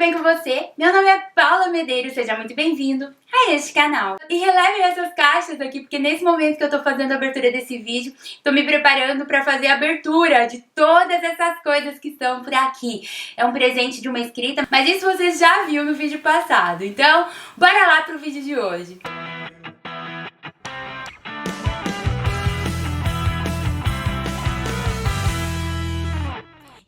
bem com você? Meu nome é Paula Medeiros, seja muito bem-vindo a este canal. E releve essas caixas aqui, porque nesse momento que eu tô fazendo a abertura desse vídeo, tô me preparando pra fazer a abertura de todas essas coisas que estão por aqui. É um presente de uma inscrita, mas isso você já viu no vídeo passado. Então, bora lá pro vídeo de hoje.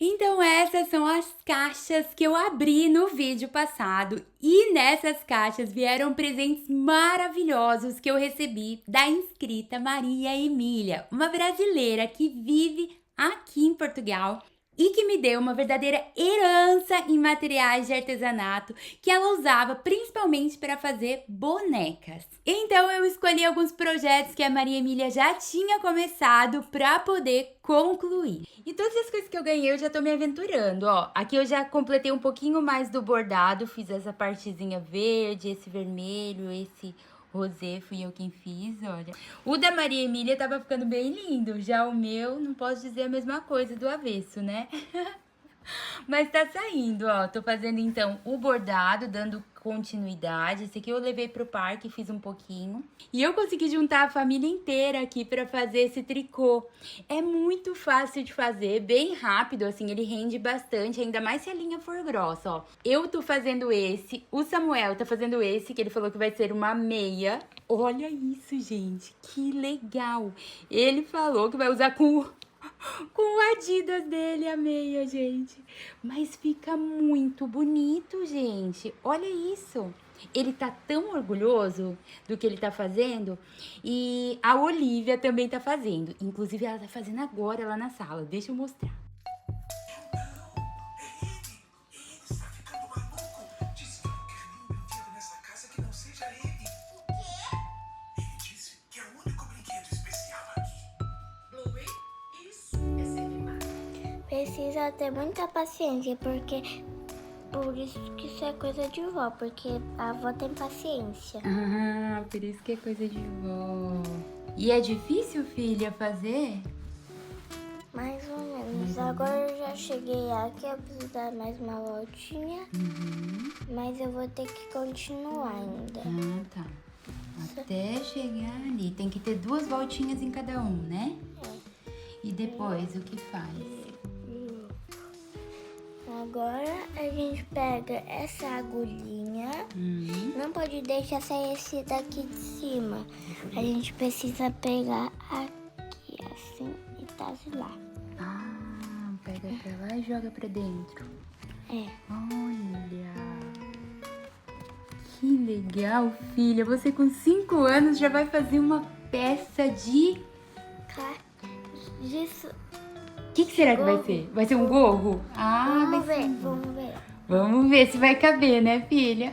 Então essas são as caixas que eu abri no vídeo passado e nessas caixas vieram presentes maravilhosos que eu recebi da inscrita Maria Emília, uma brasileira que vive aqui em Portugal e que me deu uma verdadeira herança em materiais de artesanato que ela usava principalmente para fazer bonecas. Então eu escolhi alguns projetos que a Maria Emília já tinha começado para poder concluir. E todas as coisas que eu ganhei eu já tô me aventurando, ó. Aqui eu já completei um pouquinho mais do bordado, fiz essa partezinha verde, esse vermelho, esse rosé, fui eu quem fiz, olha. O da Maria Emília tava ficando bem lindo, já o meu, não posso dizer a mesma coisa do avesso, né? Mas tá saindo, ó. Tô fazendo, então, o bordado, dando continuidade. Esse aqui eu levei pro parque, fiz um pouquinho. E eu consegui juntar a família inteira aqui pra fazer esse tricô. É muito fácil de fazer, bem rápido, assim, ele rende bastante, ainda mais se a linha for grossa, ó. Eu tô fazendo esse, o Samuel tá fazendo esse, que ele falou que vai ser uma meia. Olha isso, gente, que legal. Ele falou que vai usar com o Adidas dele, a meia, gente. Mas fica muito bonito, gente. Olha isso. Ele tá tão orgulhoso do que ele tá fazendo. E a Olivia também tá fazendo. Inclusive, ela tá fazendo agora lá na sala. Deixa eu mostrar. Precisa ter muita paciência, porque por isso que isso é coisa de vó, porque a avó tem paciência. Ah, por isso que é coisa de vó. E é difícil, filha, fazer? Mais ou menos. Agora eu já cheguei aqui, eu preciso dar mais uma voltinha, mas eu vou ter que continuar ainda. Ah, tá. Até chegar ali. Tem que ter 2 voltinhas em cada um, né? E depois, o que faz? Agora a gente pega essa agulhinha, não pode deixar sair esse daqui de cima. A gente precisa pegar aqui assim e tasilar. Ah, pega pra lá e joga pra dentro. É. Olha, que legal, filha. Você com 5 anos já vai fazer uma peça de... Disso. O que será que vai ser? Vai ser um gorro? Ah, Vamos vai ser ver, um gorro. vamos ver. Vamos ver se vai caber, né, filha?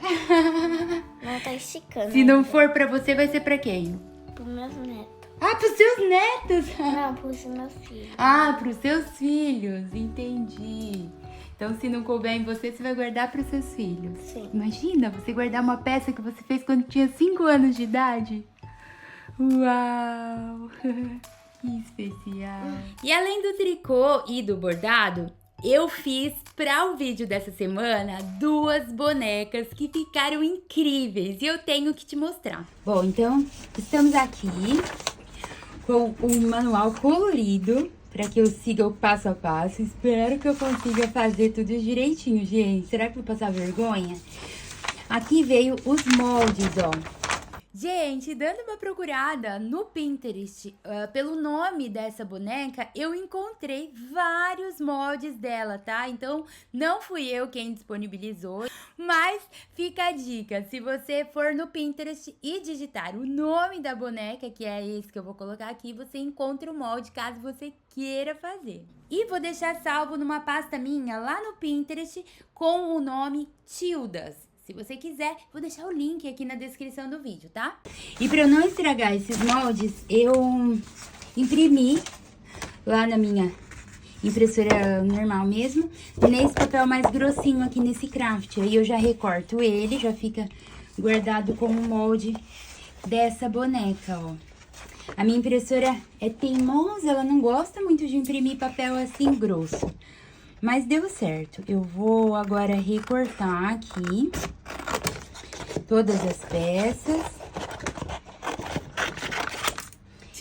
Não tá esticando. Se não for pra você, vai ser pra quem? Pros meus netos. Ah, pros seus netos! Não, pros meus filhos. Ah, pros seus filhos, entendi. Então, se não couber em você, você vai guardar pros seus filhos. Sim. Imagina você guardar uma peça que você fez quando tinha 5 anos de idade. Uau! Que especial! E além do tricô e do bordado, eu fiz para o vídeo dessa semana 2 bonecas que ficaram incríveis e eu tenho que te mostrar. Bom, então estamos aqui com um manual colorido para que eu siga o passo a passo. Espero que eu consiga fazer tudo direitinho, gente. Será que vou passar vergonha? Aqui veio os moldes, ó. Gente, dando uma procurada no Pinterest pelo nome dessa boneca, eu encontrei vários moldes dela, tá? Então, não fui eu quem disponibilizou, mas fica a dica. Se você for no Pinterest e digitar o nome da boneca, que é esse que eu vou colocar aqui, você encontra o molde caso você queira fazer. E vou deixar salvo numa pasta minha lá no Pinterest com o nome Tildas. Se você quiser, vou deixar o link aqui na descrição do vídeo, tá? E para eu não estragar esses moldes, eu imprimi lá na minha impressora normal mesmo, nesse papel mais grossinho aqui nesse craft. Aí eu já recorto ele, já fica guardado com o molde dessa boneca, ó. A minha impressora é teimosa, ela não gosta muito de imprimir papel assim grosso. Mas deu certo. Eu vou agora recortar aqui todas as peças.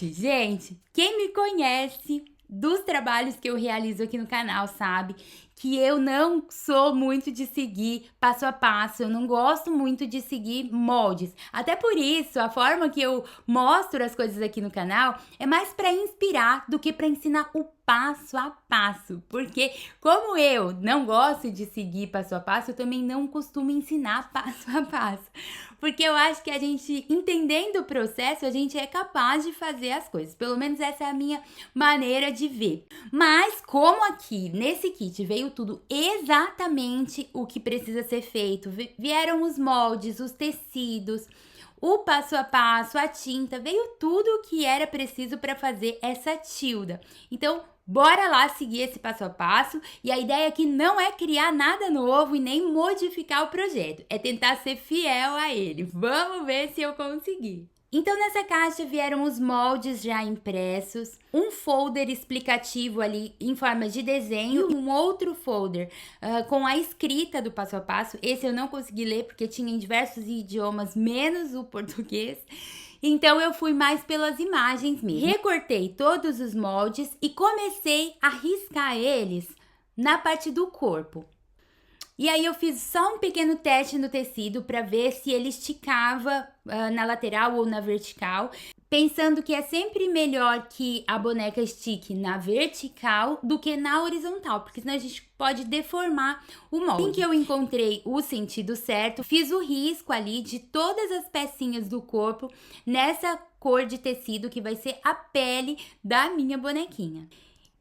Gente, quem me conhece dos trabalhos que eu realizo aqui no canal sabe que eu não sou muito de seguir passo a passo, eu não gosto muito de seguir moldes. Até por isso, a forma que eu mostro as coisas aqui no canal é mais para inspirar do que para ensinar o passo a passo. Porque como eu não gosto de seguir passo a passo, eu também não costumo ensinar passo a passo. Porque eu acho que a gente, entendendo o processo, a gente é capaz de fazer as coisas. Pelo menos essa é a minha maneira de ver. Mas como aqui nesse kit veio tudo exatamente o que precisa ser feito, vieram os moldes, os tecidos, o passo a passo, a tinta, veio tudo o que era preciso para fazer essa tilda. Então, bora lá seguir esse passo a passo, e a ideia aqui não é criar nada novo e nem modificar o projeto, é tentar ser fiel a ele. Vamos ver se eu conseguir. Então, nessa caixa vieram os moldes já impressos, um folder explicativo ali em forma de desenho e um outro folder com a escrita do passo a passo. Esse eu não consegui ler porque tinha em diversos idiomas, menos o português. Então, eu fui mais pelas imagens mesmo. Recortei todos os moldes e comecei a riscar eles na parte do corpo. E aí eu fiz só um pequeno teste no tecido para ver se ele esticava na lateral ou na vertical, pensando que é sempre melhor que a boneca estique na vertical do que na horizontal, porque senão a gente pode deformar o molde. Assim que eu encontrei o sentido certo, fiz o risco ali de todas as pecinhas do corpo nessa cor de tecido que vai ser a pele da minha bonequinha.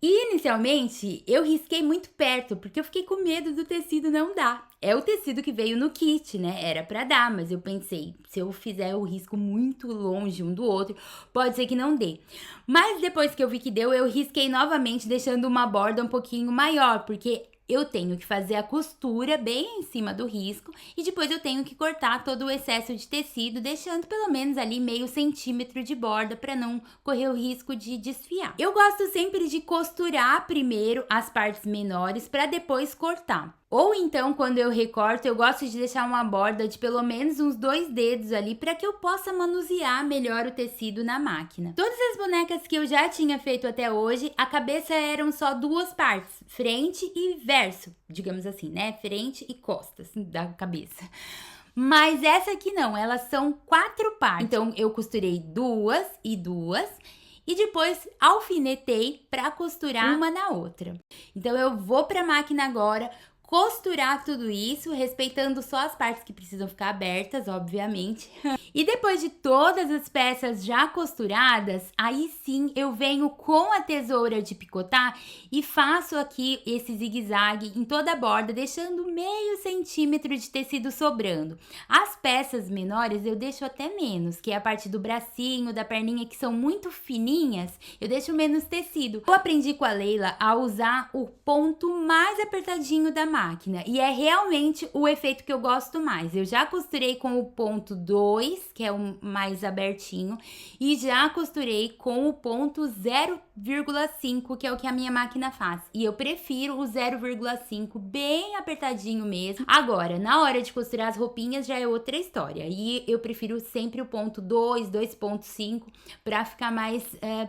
E inicialmente eu risquei muito perto, porque eu fiquei com medo do tecido não dar. É o tecido que veio no kit, né? Era pra dar, mas eu pensei, se eu fizer o risco muito longe um do outro, pode ser que não dê. Mas depois que eu vi que deu, eu risquei novamente, deixando uma borda um pouquinho maior, porque eu tenho que fazer a costura bem em cima do risco e depois eu tenho que cortar todo o excesso de tecido, deixando pelo menos ali meio centímetro de borda para não correr o risco de desfiar. Eu gosto sempre de costurar primeiro as partes menores para depois cortar. Ou então, quando eu recorto, eu gosto de deixar uma borda de pelo menos uns 2 dedos ali para que eu possa manusear melhor o tecido na máquina. Todas as bonecas que eu já tinha feito até hoje, a cabeça eram só 2 partes, frente e verso, digamos assim, né? Frente e costas da cabeça. Mas essa aqui não, elas são 4 partes. Então, eu costurei 2 e 2. E depois alfinetei para costurar uma na outra. Então, eu vou para a máquina agora costurar tudo isso, respeitando só as partes que precisam ficar abertas, obviamente. E depois de todas as peças já costuradas, aí sim eu venho com a tesoura de picotar e faço aqui esse zigue-zague em toda a borda, deixando meio centímetro de tecido sobrando. As peças menores eu deixo até menos, que é a parte do bracinho, da perninha, que são muito fininhas, eu deixo menos tecido. Eu aprendi com a Leila a usar o ponto mais apertadinho da máquina, e é realmente o efeito que eu gosto mais. Eu já costurei com o ponto 2, que é o mais abertinho, e já costurei com o ponto 0,5, que é o que a minha máquina faz. E eu prefiro o 0,5 bem apertadinho mesmo. Agora, na hora de costurar as roupinhas já é outra história. E eu prefiro sempre o ponto 2, 2,5 para ficar mais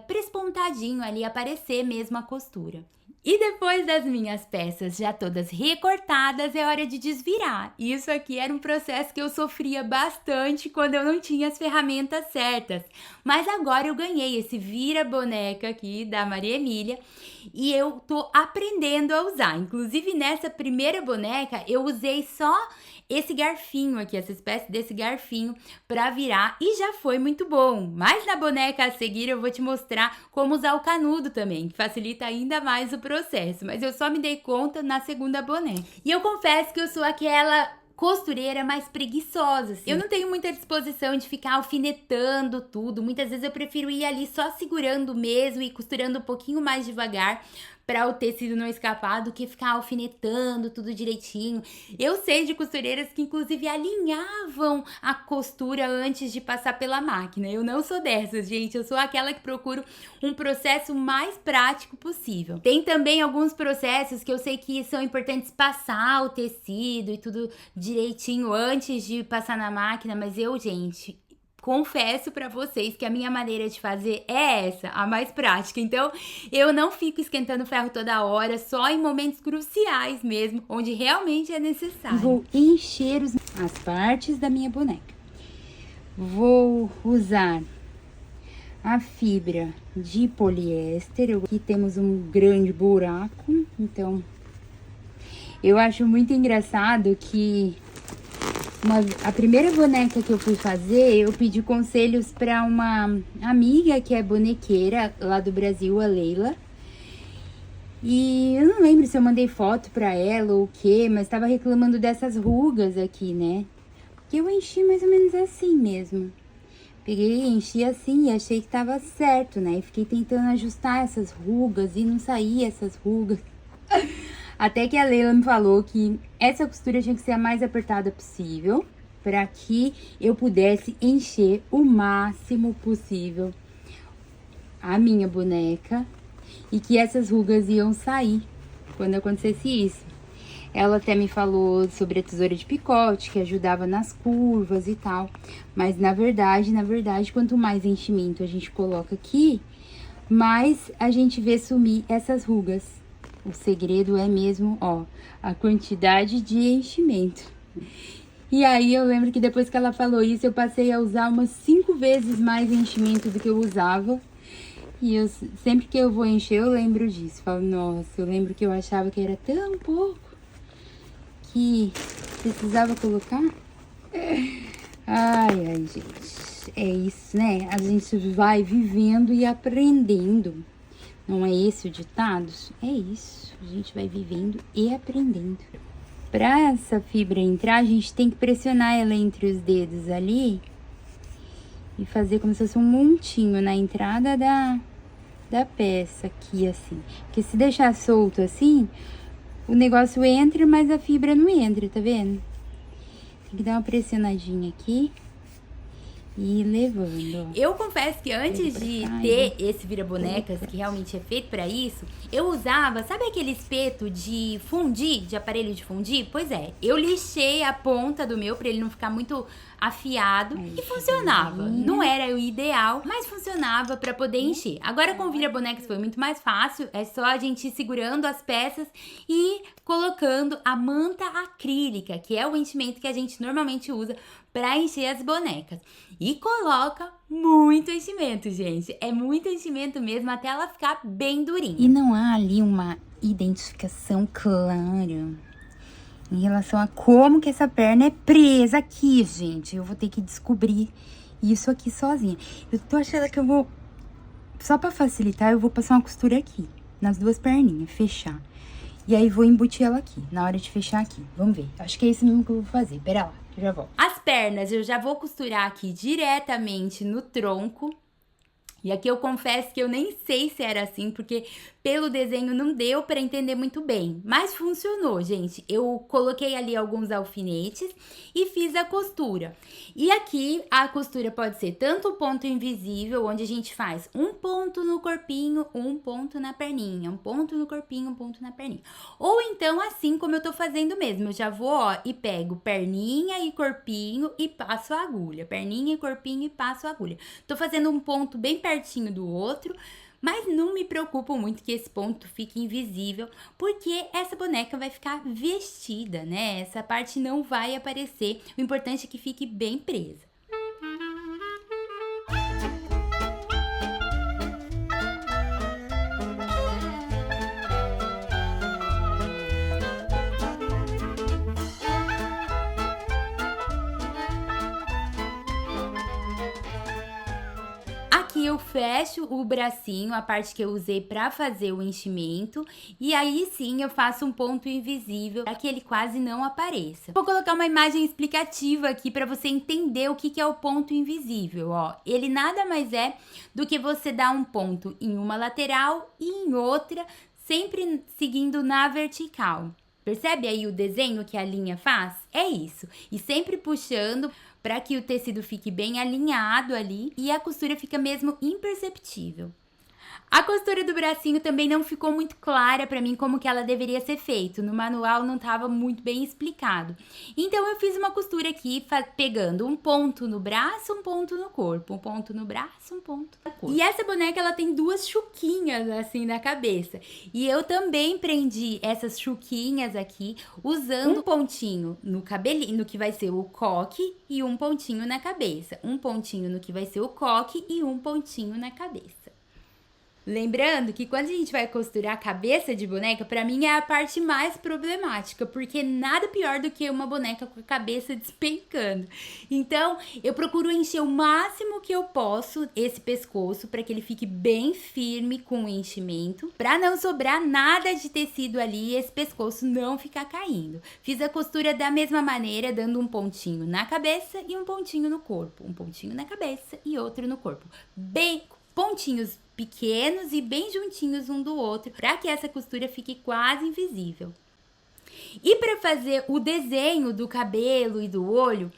prespontadinho ali, aparecer mesmo a costura. E depois das minhas peças já todas recortadas, é hora de desvirar. Isso aqui era um processo que eu sofria bastante quando eu não tinha as ferramentas certas. Mas agora eu ganhei esse vira-boneca aqui da Maria Emília e eu tô aprendendo a usar. Inclusive nessa primeira boneca eu usei só esse garfinho aqui, essa espécie desse garfinho para virar e já foi muito bom. Mas na boneca a seguir eu vou te mostrar como usar o canudo também, que facilita ainda mais o processo. Mas eu só me dei conta na segunda boneca. E eu confesso que eu sou aquela costureira mais preguiçosa, assim. Eu não tenho muita disposição de ficar alfinetando tudo. Muitas vezes eu prefiro ir ali só segurando mesmo e costurando um pouquinho mais devagar, para o tecido não escapar do que ficar alfinetando tudo direitinho. Eu sei de costureiras que inclusive alinhavam a costura antes de passar pela máquina. Eu não sou dessas, gente. Eu sou aquela que procuro um processo mais prático possível. Tem também alguns processos que eu sei que são importantes passar o tecido e tudo direitinho antes de passar na máquina, mas eu, gente, confesso pra vocês que a minha maneira de fazer é essa, a mais prática. Então, eu não fico esquentando ferro toda hora, só em momentos cruciais mesmo, onde realmente é necessário. Vou encher as partes da minha boneca. Vou usar a fibra de poliéster. Aqui temos um grande buraco, então eu acho muito engraçado que a primeira boneca que eu fui fazer, eu pedi conselhos para uma amiga que é bonequeira lá do Brasil, a Leila. E eu não lembro se eu mandei foto para ela ou o quê, mas estava reclamando dessas rugas aqui, né? Porque eu enchi mais ou menos assim mesmo. Peguei, enchi assim e achei que tava certo, né? E fiquei tentando ajustar essas rugas e não saía essas rugas. Até que a Leila me falou que essa costura tinha que ser a mais apertada possível, para que eu pudesse encher o máximo possível a minha boneca e que essas rugas iam sair quando acontecesse isso. Ela até me falou sobre a tesoura de picote, que ajudava nas curvas e tal. Mas na verdade, quanto mais enchimento a gente coloca aqui, mais a gente vê sumir essas rugas. O segredo é mesmo, ó, a quantidade de enchimento. E aí eu lembro que depois que ela falou isso, eu passei a usar umas 5 vezes mais enchimento do que eu usava. E eu, sempre que eu vou encher, eu lembro disso. Falo, nossa, eu lembro que eu achava que era tão pouco que precisava colocar. Ai, gente, é isso, né? A gente vai vivendo e aprendendo. Não é esse o ditado? É isso, a gente vai vivendo e aprendendo. Para essa fibra entrar, a gente tem que pressionar ela entre os dedos ali e fazer como se fosse um montinho na entrada da peça aqui, assim. Porque se deixar solto assim, o negócio entra, mas a fibra não entra, tá vendo? Tem que dar uma pressionadinha aqui. E levando. Eu confesso que antes de ter esse vira-bonecas, que realmente é feito pra isso, eu usava, sabe aquele espeto de fundir, de aparelho de fundir? Pois é, eu lixei a ponta do meu pra ele não ficar muito afiado e funcionava. Não era o ideal, mas funcionava pra poder encher. Agora com o vira-bonecas foi muito mais fácil, é só a gente ir segurando as peças e colocando a manta acrílica, que é o enchimento que a gente normalmente usa para encher as bonecas. E coloca muito enchimento, gente. É muito enchimento mesmo, até ela ficar bem durinha. E não há ali uma identificação clara em relação a como que essa perna é presa aqui, gente. Eu vou ter que descobrir isso aqui sozinha. Eu tô achando que eu vou... Só pra facilitar, eu vou passar uma costura aqui, nas duas perninhas, fechar. E aí vou embutir ela aqui, na hora de fechar aqui. Vamos ver. Acho que é isso mesmo que eu vou fazer. Pera lá, eu já volto. As pernas eu já vou costurar aqui diretamente no tronco. E aqui eu confesso que eu nem sei se era assim, porque pelo desenho não deu para entender muito bem. Mas funcionou, gente. Eu coloquei ali alguns alfinetes e fiz a costura. E aqui a costura pode ser tanto o ponto invisível, onde a gente faz um ponto no corpinho, um ponto na perninha. Um ponto no corpinho, um ponto na perninha. Ou então assim como eu tô fazendo mesmo. Eu já vou, ó, e pego perninha e corpinho e passo a agulha. Perninha e corpinho e passo a agulha. Tô fazendo um ponto bem pertinho do outro, mas não me preocupo muito que esse ponto fique invisível, porque essa boneca vai ficar vestida, né? Essa parte não vai aparecer, o importante é que fique bem presa. Aqui eu fecho o bracinho, a parte que eu usei pra fazer o enchimento, e aí sim eu faço um ponto invisível para que ele quase não apareça. Vou colocar uma imagem explicativa aqui para você entender o que é o ponto invisível, ó. Ele nada mais é do que você dar um ponto em uma lateral e em outra, sempre seguindo na vertical. Percebe aí o desenho que a linha faz? É isso. E sempre puxando para que o tecido fique bem alinhado ali e a costura fica mesmo imperceptível. A costura do bracinho também não ficou muito clara para mim como que ela deveria ser feita. No manual não estava muito bem explicado. Então eu fiz uma costura aqui pegando um ponto no braço, um ponto no corpo. Um ponto no braço, um ponto no corpo. E essa boneca ela tem duas chuquinhas assim na cabeça. E eu também prendi essas chuquinhas aqui usando um pontinho no cabelinho, no que vai ser o coque, e um pontinho na cabeça. Um pontinho no que vai ser o coque e um pontinho na cabeça. Lembrando que quando a gente vai costurar a cabeça de boneca, pra mim é a parte mais problemática, porque nada pior do que uma boneca com a cabeça despencando. Então, eu procuro encher o máximo que eu posso esse pescoço para que ele fique bem firme com o enchimento, pra não sobrar nada de tecido ali e esse pescoço não ficar caindo. Fiz a costura da mesma maneira, dando um pontinho na cabeça e um pontinho no corpo. Um pontinho na cabeça e outro no corpo. Bem pontinhos pequenos e bem juntinhos um do outro, para que essa costura fique quase invisível. E para fazer o desenho do cabelo e do olho,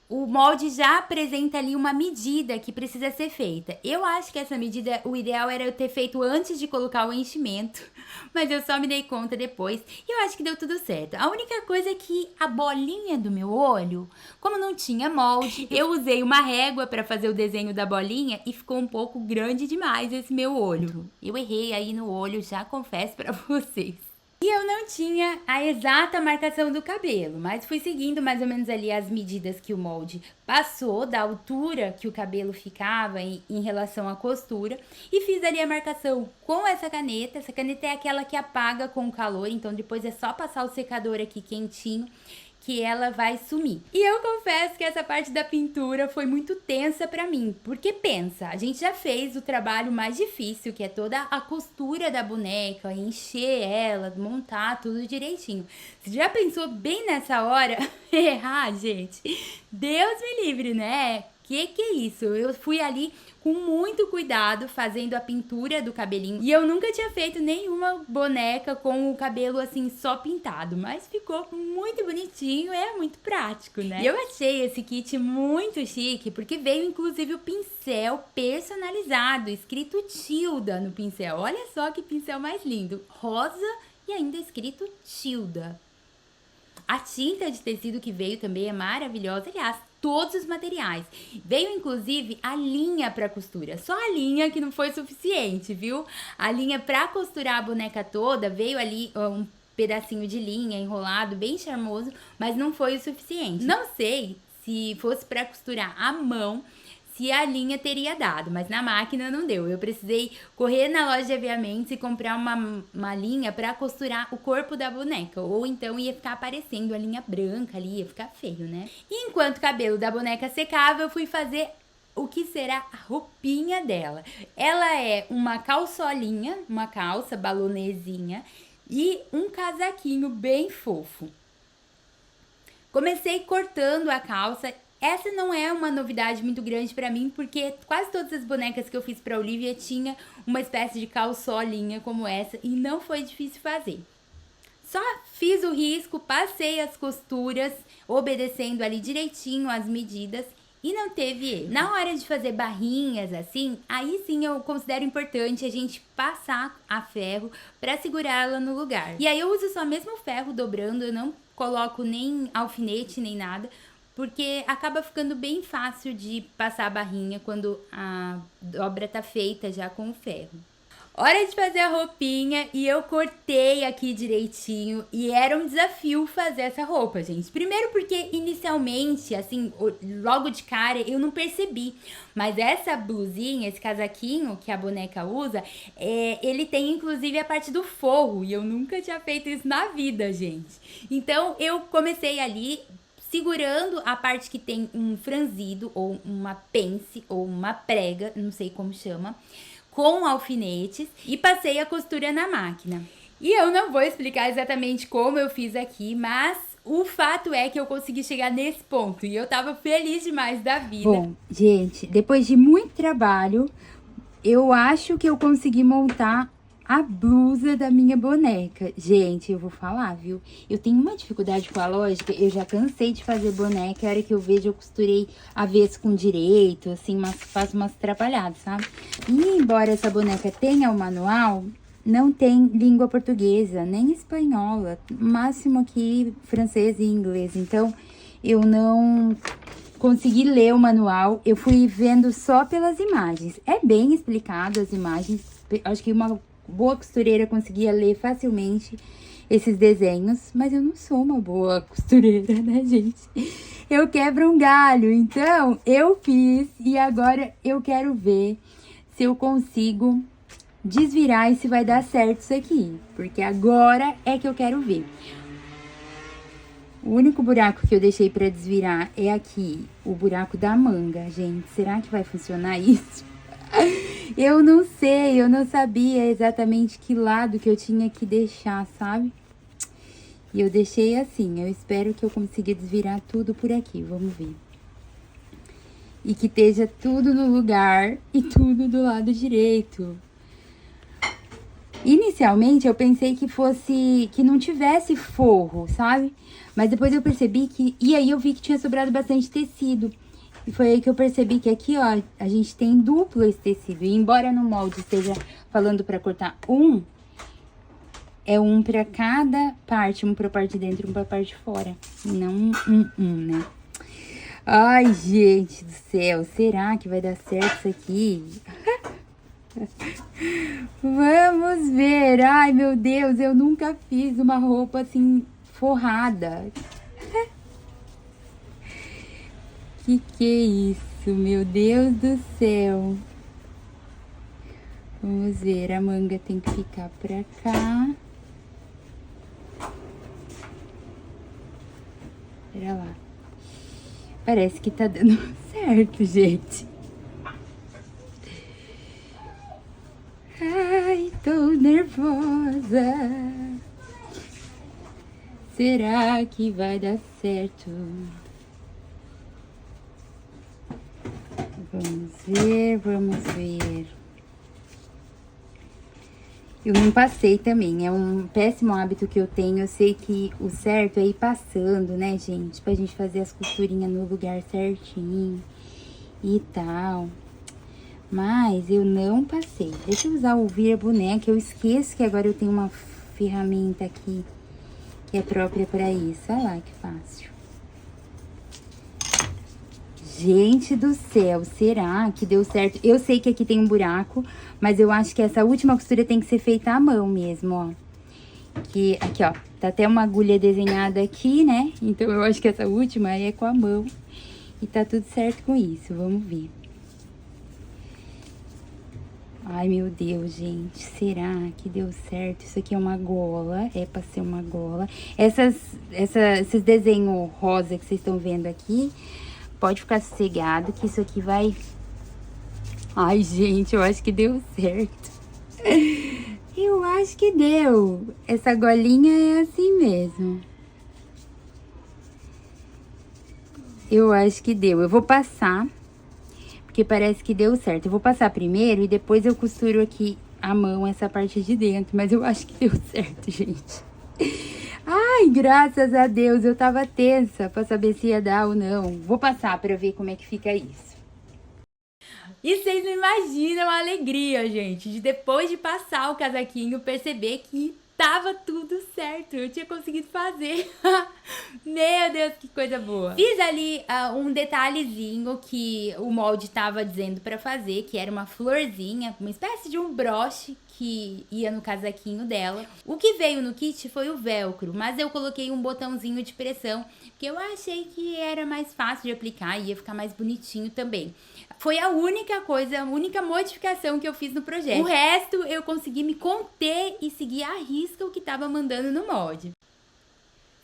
o molde já apresenta ali uma medida que precisa ser feita. Eu acho que essa medida, o ideal era eu ter feito antes de colocar o enchimento, mas eu só me dei conta depois e eu acho que deu tudo certo. A única coisa é que a bolinha do meu olho, como não tinha molde, eu usei uma régua para fazer o desenho da bolinha e ficou um pouco grande demais esse meu olho. Eu errei aí no olho, já confesso para vocês. E eu não tinha a exata marcação do cabelo, mas fui seguindo mais ou menos ali as medidas que o molde passou, da altura que o cabelo ficava em relação à costura, e fiz ali a marcação com essa caneta. Essa caneta é aquela que apaga com o calor, então depois é só passar o secador aqui quentinho que ela vai sumir. E eu confesso que essa parte da pintura foi muito tensa pra mim, porque pensa, a gente já fez o trabalho mais difícil, que é toda a costura da boneca, encher ela, montar tudo direitinho. Você já pensou bem nessa hora errar, gente? Deus me livre, né? Que é isso? Eu fui ali com muito cuidado fazendo a pintura do cabelinho. E eu nunca tinha feito nenhuma boneca com o cabelo assim só pintado. Mas ficou muito bonitinho, é muito prático, né? E eu achei esse kit muito chique, porque veio inclusive o pincel personalizado, escrito Tilda no pincel. Olha só que pincel mais lindo. Rosa e ainda escrito Tilda. A tinta de tecido que veio também é maravilhosa. Aliás, todos os materiais. Veio inclusive a linha para costura. Só a linha que não foi suficiente, viu? A linha para costurar a boneca toda, veio ali um pedacinho de linha enrolado, bem charmoso, mas não foi o suficiente. Não sei se fosse para costurar à mão, se a linha teria dado, mas na máquina não deu. Eu precisei correr na loja de aviamentos e comprar uma linha para costurar o corpo da boneca, ou então ia ficar aparecendo a linha branca ali, ia ficar feio, né? E enquanto o cabelo da boneca secava, eu fui fazer o que será a roupinha dela. Ela é uma calçolinha, uma calça balonezinha e um casaquinho bem fofo. Comecei cortando a calça. Essa não é uma novidade muito grande pra mim, porque quase todas as bonecas que eu fiz pra Olivia tinha uma espécie de calçolinha como essa e não foi difícil fazer. Só fiz o risco, passei as costuras, obedecendo ali direitinho as medidas e não teve erro. Na hora de fazer barrinhas assim, aí sim eu considero importante a gente passar a ferro pra segurar ela no lugar. E aí eu uso só mesmo o ferro dobrando, eu não coloco nem alfinete nem nada, porque acaba ficando bem fácil de passar a barrinha quando a dobra tá feita já com o ferro. Hora de fazer a roupinha e eu cortei aqui direitinho e era um desafio fazer essa roupa, gente. Primeiro porque inicialmente, assim, logo de cara eu não percebi, mas essa blusinha, esse casaquinho que a boneca usa, ele tem inclusive a parte do forro e eu nunca tinha feito isso na vida, gente. Então eu comecei ali segurando a parte que tem um franzido, ou uma pence, ou uma prega, não sei como chama, com alfinetes, e passei a costura na máquina. E eu não vou explicar exatamente como eu fiz aqui, mas o fato é que eu consegui chegar nesse ponto, e eu tava feliz demais da vida. Bom, gente, depois de muito trabalho, eu acho que eu consegui montar a blusa da minha boneca. Gente, eu vou falar, viu? Eu tenho uma dificuldade com a lógica, eu já cansei de fazer boneca, a hora que eu vejo eu costurei avesso com direito, assim, faço umas atrapalhadas, sabe? E embora essa boneca tenha o manual, não tem língua portuguesa, nem espanhola, máximo aqui francês e inglês, então eu não consegui ler o manual, eu fui vendo só pelas imagens. É bem explicado as imagens, acho que uma boa costureira conseguia ler facilmente esses desenhos, mas eu não sou uma boa costureira, né, gente? Eu quebro um galho, então eu fiz e agora eu quero ver se eu consigo desvirar e se vai dar certo isso aqui, porque agora é que eu quero ver. O único buraco que eu deixei pra desvirar é aqui, o buraco da manga, gente. Será que vai funcionar isso? Eu não sei, eu não sabia exatamente que lado que eu tinha que deixar, sabe? E eu deixei assim, eu espero que eu consiga desvirar tudo por aqui, vamos ver. E que esteja tudo no lugar e tudo do lado direito. Inicialmente eu pensei que não tivesse forro, sabe? Mas depois eu percebi e aí eu vi que tinha sobrado bastante tecido. E foi aí que eu percebi que aqui, ó, a gente tem duplo esse tecido. E embora no molde esteja falando pra cortar é um pra cada parte, um pra parte de dentro e um pra parte de fora. E não né? Ai, gente do céu, será que vai dar certo isso aqui? Vamos ver. Ai, meu Deus, eu nunca fiz uma roupa assim forrada. Que é isso, meu Deus do céu. Vamos ver, a manga tem que ficar pra cá. Pera lá. Parece que tá dando certo, gente. Ai, tô nervosa. Será que vai dar certo? Vamos ver, vamos ver. Eu não passei também, é um péssimo hábito que eu tenho. Eu sei que o certo é ir passando, né, gente? Pra gente fazer as costurinhas no lugar certinho e tal. Mas eu não passei. Deixa eu usar o vira boneca. Eu esqueço que agora eu tenho uma ferramenta aqui que é própria pra isso. Olha lá que fácil. Gente do céu, será que deu certo? Eu sei que aqui tem um buraco, mas eu acho que essa última costura tem que ser feita à mão mesmo, ó. Aqui, ó, tá até uma agulha desenhada aqui, né? Então eu acho que essa última é com a mão. E tá tudo certo com isso, vamos ver. Ai, meu Deus, gente, será que deu certo? Isso aqui é uma gola, é pra ser uma gola. Esses desenhos rosa que vocês estão vendo aqui, pode ficar sossegado que isso aqui vai... Ai, gente, eu acho que deu certo. Eu acho que deu. Essa golinha é assim mesmo. Eu acho que deu. Eu vou passar, porque parece que deu certo. Eu vou passar primeiro e depois eu costuro aqui à mão essa parte de dentro. Mas eu acho que deu certo, gente. Ai, graças a Deus, eu tava tensa pra saber se ia dar ou não. Vou passar pra ver como é que fica isso. E vocês não imaginam a alegria, gente, de depois de passar o casaquinho, perceber que tava tudo certo. Eu tinha conseguido fazer. Meu Deus, que coisa boa. Fiz ali um detalhezinho que o molde tava dizendo pra fazer, que era uma florzinha, uma espécie de um broche que ia no casaquinho dela. O que veio no kit foi o velcro, mas eu coloquei um botãozinho de pressão, que eu achei que era mais fácil de aplicar e ia ficar mais bonitinho também. Foi a única coisa, a única modificação que eu fiz no projeto. O resto eu consegui me conter e seguir à risca o que tava mandando no molde.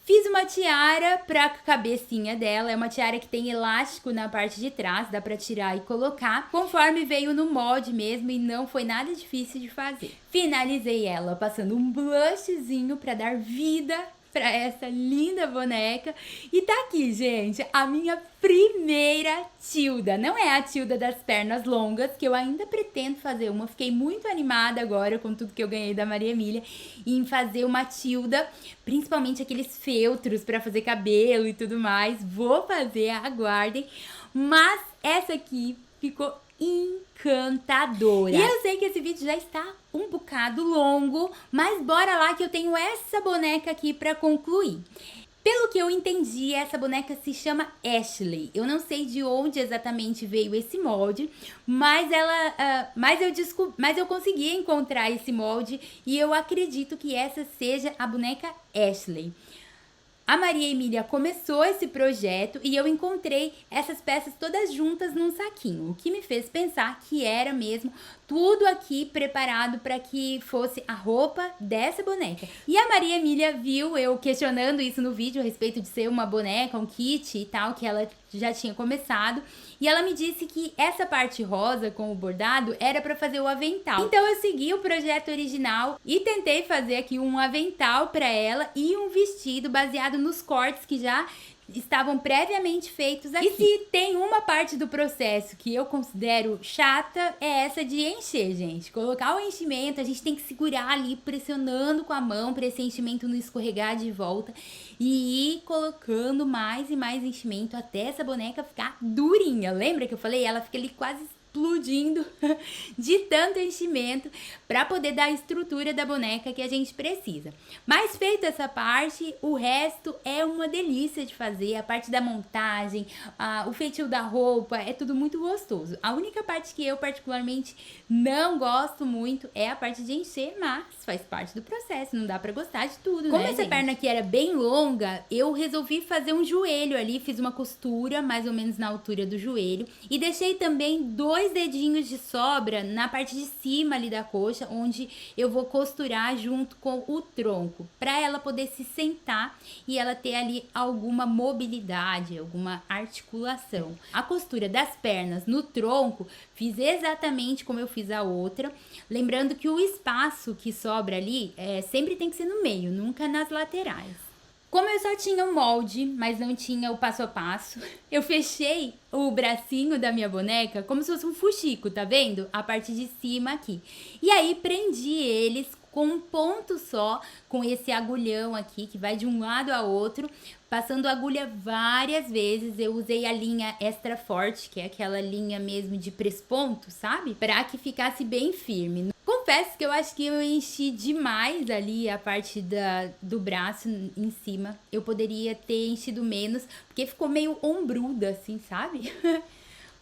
Fiz uma tiara pra cabecinha dela, é uma tiara que tem elástico na parte de trás, dá pra tirar e colocar, conforme veio no molde mesmo e não foi nada difícil de fazer. Finalizei ela passando um blushzinho pra dar vida para essa linda boneca. E tá aqui, gente, a minha primeira Tilda. Não é a Tilda das pernas longas, que eu ainda pretendo fazer uma. Fiquei muito animada agora com tudo que eu ganhei da Maria Emília em fazer uma Tilda, principalmente aqueles feltros para fazer cabelo e tudo mais. Vou fazer, aguardem. Mas essa aqui ficou encantadora. E eu sei que esse vídeo já está um bocado longo, mas bora lá que eu tenho essa boneca aqui para concluir. Pelo que eu entendi, essa boneca se chama Ashley. Eu não sei de onde exatamente veio esse molde, mas eu consegui encontrar esse molde e eu acredito que essa seja a boneca Ashley. A Maria Emília começou esse projeto e eu encontrei essas peças todas juntas num saquinho, o que me fez pensar que era mesmo tudo aqui preparado para que fosse a roupa dessa boneca. E a Maria Emília viu eu questionando isso no vídeo a respeito de ser uma boneca, um kit e tal, que ela já tinha começado, e ela me disse que essa parte rosa com o bordado era para fazer o avental. Então eu segui o projeto original e tentei fazer aqui um avental para ela e um vestido baseado nos cortes que já estavam previamente feitos aqui. E se tem uma parte do processo que eu considero chata, é essa de encher, gente. Colocar o enchimento, a gente tem que segurar ali, pressionando com a mão para esse enchimento não escorregar de volta e ir colocando mais e mais enchimento até essa boneca ficar durinha. Lembra que eu falei? Ela fica ali quase explodindo de tanto enchimento para poder dar a estrutura da boneca que a gente precisa. Mas feita essa parte, o resto é uma delícia de fazer. A parte da montagem, o feitio da roupa, é tudo muito gostoso. A única parte que eu particularmente não gosto muito é a parte de encher, mas faz parte do processo, não dá para gostar de tudo, Como essa perna aqui era bem longa, eu resolvi fazer um joelho ali, fiz uma costura mais ou menos na altura do joelho e deixei também 2 dedinhos de sobra na parte de cima ali da coxa, onde eu vou costurar junto com o tronco, para ela poder se sentar e ela ter ali alguma mobilidade, alguma articulação. A costura das pernas no tronco fiz exatamente como eu fiz a outra, lembrando que o espaço que sobra ali sempre tem que ser no meio, nunca nas laterais. Como eu só tinha o molde, mas não tinha o passo a passo, eu fechei o bracinho da minha boneca como se fosse um fuxico, tá vendo? A parte de cima aqui. E aí prendi eles com um ponto só, com esse agulhão aqui, que vai de um lado a outro, passando a agulha várias vezes. Eu usei a linha extra forte, que é aquela linha mesmo de presponto, sabe? Pra que ficasse bem firme. Confesso que eu acho que eu enchi demais ali a parte do braço em cima. Eu poderia ter enchido menos, porque ficou meio ombruda assim, sabe?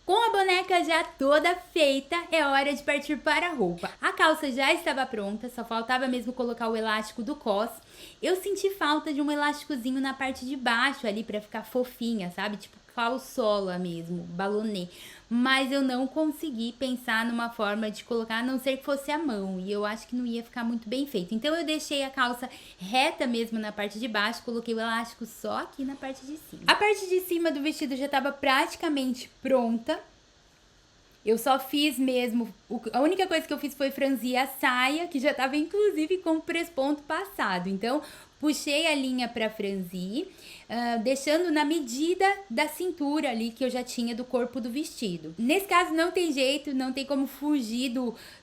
Com a boneca já toda feita, é hora de partir para a roupa. A calça já estava pronta, só faltava mesmo colocar o elástico do cos. Eu senti falta de um elásticozinho na parte de baixo ali para ficar fofinha, sabe? Tipo calçola mesmo, balonê. Mas eu não consegui pensar numa forma de colocar, a não ser que fosse a mão. E eu acho que não ia ficar muito bem feito. Então eu deixei a calça reta mesmo na parte de baixo, coloquei o elástico só aqui na parte de cima. A parte de cima do vestido já estava praticamente pronta. Eu só fiz mesmo, a única coisa que eu fiz foi franzir a saia, que já estava inclusive com o presponto passado. Então, puxei a linha para franzir, deixando na medida da cintura ali que eu já tinha do corpo do vestido. Nesse caso não tem jeito, não tem como fugir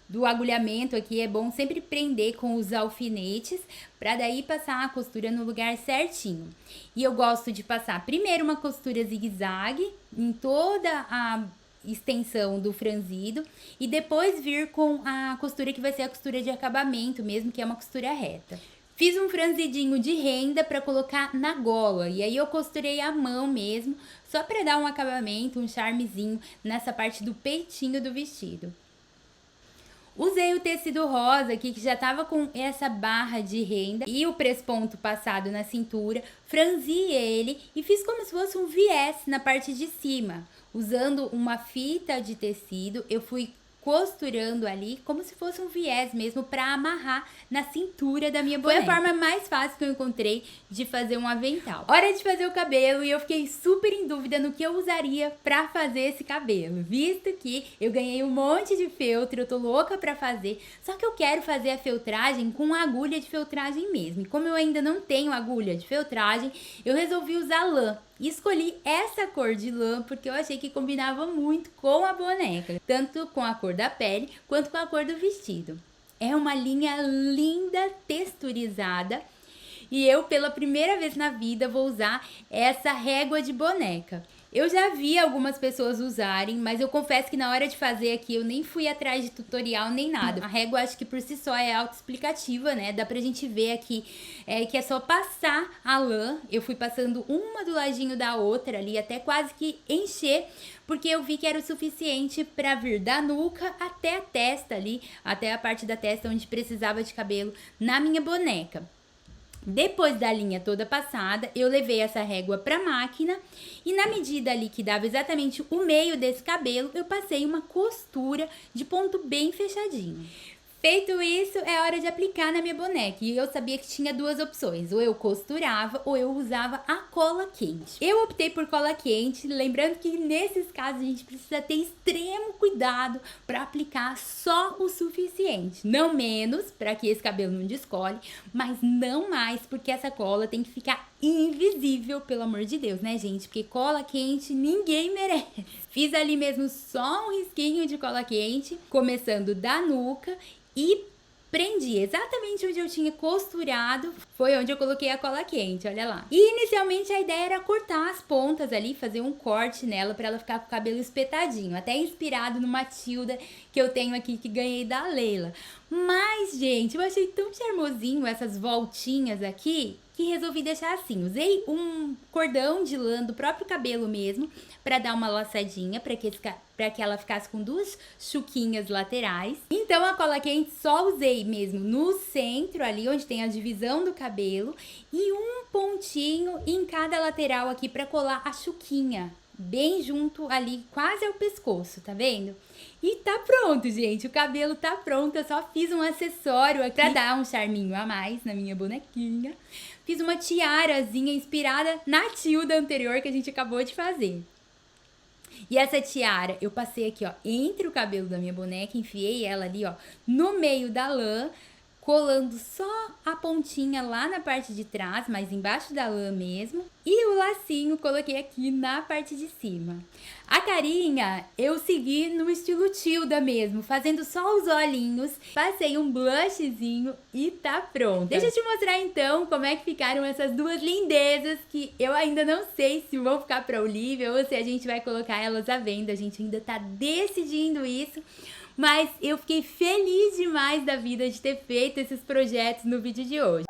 do agulhamento aqui. É bom sempre prender com os alfinetes, para daí passar a costura no lugar certinho. E eu gosto de passar primeiro uma costura zigue-zague em toda a extensão do franzido e depois vir com a costura que vai ser a costura de acabamento mesmo, que é uma costura reta. Fiz um franzidinho de renda para colocar na gola e aí eu costurei à mão mesmo, só para dar um acabamento, um charmezinho nessa parte do peitinho do vestido. Usei o tecido rosa aqui, que já tava com essa barra de renda e o presponto passado na cintura, franzi ele e fiz como se fosse um viés na parte de cima. Usando uma fita de tecido, eu fui costurando ali, como se fosse um viés mesmo, pra amarrar na cintura da minha boneca. Foi a forma mais fácil que eu encontrei de fazer um avental. Hora de fazer o cabelo e eu fiquei super em dúvida no que eu usaria pra fazer esse cabelo, visto que eu ganhei um monte de feltro, eu tô louca pra fazer, só que eu quero fazer a feltragem com agulha de feltragem mesmo. E como eu ainda não tenho agulha de feltragem, eu resolvi usar lã. E escolhi essa cor de lã porque eu achei que combinava muito com a boneca, tanto com a cor da pele quanto com a cor do vestido. É uma linha linda, texturizada, e eu pela primeira vez na vida vou usar essa régua de boneca. Eu já vi algumas pessoas usarem, mas eu confesso que na hora de fazer aqui eu nem fui atrás de tutorial nem nada. A régua acho que por si só é autoexplicativa, né? Dá pra gente ver aqui que é só passar a lã. Eu fui passando uma do ladinho da outra ali, até quase que encher, porque eu vi que era o suficiente pra vir da nuca até a testa ali, até a parte da testa onde precisava de cabelo na minha boneca. Depois da linha toda passada, eu levei essa régua pra máquina e na medida ali que dava exatamente o meio desse cabelo, eu passei uma costura de ponto bem fechadinho. Feito isso, é hora de aplicar na minha boneca. E eu sabia que tinha duas opções. Ou eu costurava ou eu usava a cola quente. Eu optei por cola quente, lembrando que nesses casos a gente precisa ter extremo cuidado para aplicar só o suficiente. Não menos, para que esse cabelo não descole, mas não mais, porque essa cola tem que ficar invisível, pelo amor de Deus, né, gente? Porque cola quente ninguém merece. Fiz ali mesmo só um risquinho de cola quente, começando da nuca, e prendi exatamente onde eu tinha costurado, foi onde eu coloquei a cola quente, olha lá. E inicialmente a ideia era cortar as pontas ali, fazer um corte nela pra ela ficar com o cabelo espetadinho, até inspirado numa Tilda que eu tenho aqui, que ganhei da Leila. Mas, gente, eu achei tão charmosinho essas voltinhas aqui, que resolvi deixar assim. Usei um cordão de lã do próprio cabelo mesmo, pra dar uma laçadinha, pra que ela ficasse com duas chuquinhas laterais. Então a cola quente só usei mesmo no centro, ali onde tem a divisão do cabelo, e um pontinho em cada lateral aqui pra colar a chuquinha, bem junto ali, quase ao pescoço, tá vendo? E tá pronto, gente, o cabelo tá pronto, eu só fiz um acessório aqui pra dar um charminho a mais na minha bonequinha. Fiz uma tiarazinha inspirada na Tilda anterior que a gente acabou de fazer. E essa tiara eu passei aqui, ó, entre o cabelo da minha boneca, enfiei ela ali, ó, no meio da lã, colando só a pontinha lá na parte de trás, mas embaixo da lã mesmo. E o lacinho coloquei aqui na parte de cima. A carinha eu segui no estilo Tilda mesmo, fazendo só os olhinhos. Passei um blushzinho e tá pronto. Deixa eu te mostrar então como é que ficaram essas duas lindezas, que eu ainda não sei se vão ficar pra Olivia ou se a gente vai colocar elas à venda. A gente ainda tá decidindo isso. Mas eu fiquei feliz demais da vida de ter feito esses projetos no vídeo de hoje.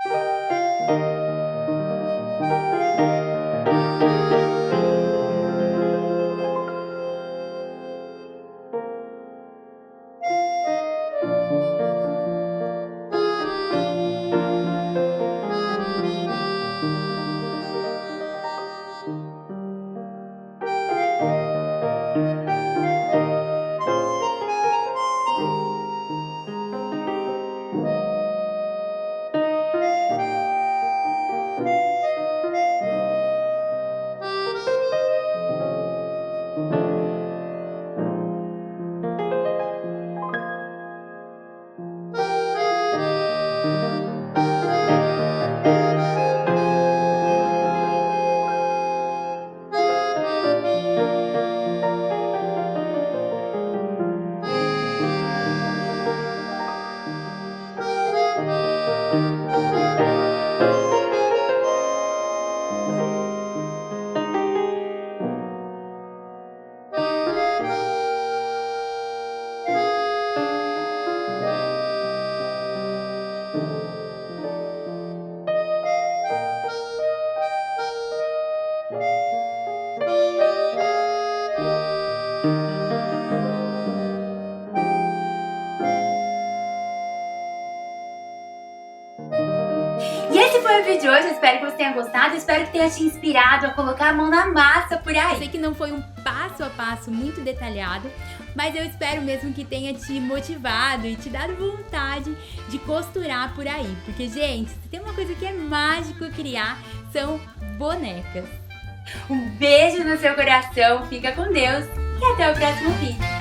E esse foi o vídeo de hoje, eu espero que você tenha gostado, espero que tenha te inspirado a colocar a mão na massa por aí. Eu sei que não foi um passo a passo muito detalhado, mas eu espero mesmo que tenha te motivado e te dado vontade de costurar por aí, porque, gente, se tem uma coisa que é mágico criar, são bonecas. Um beijo no seu coração, fica com Deus e até o próximo vídeo.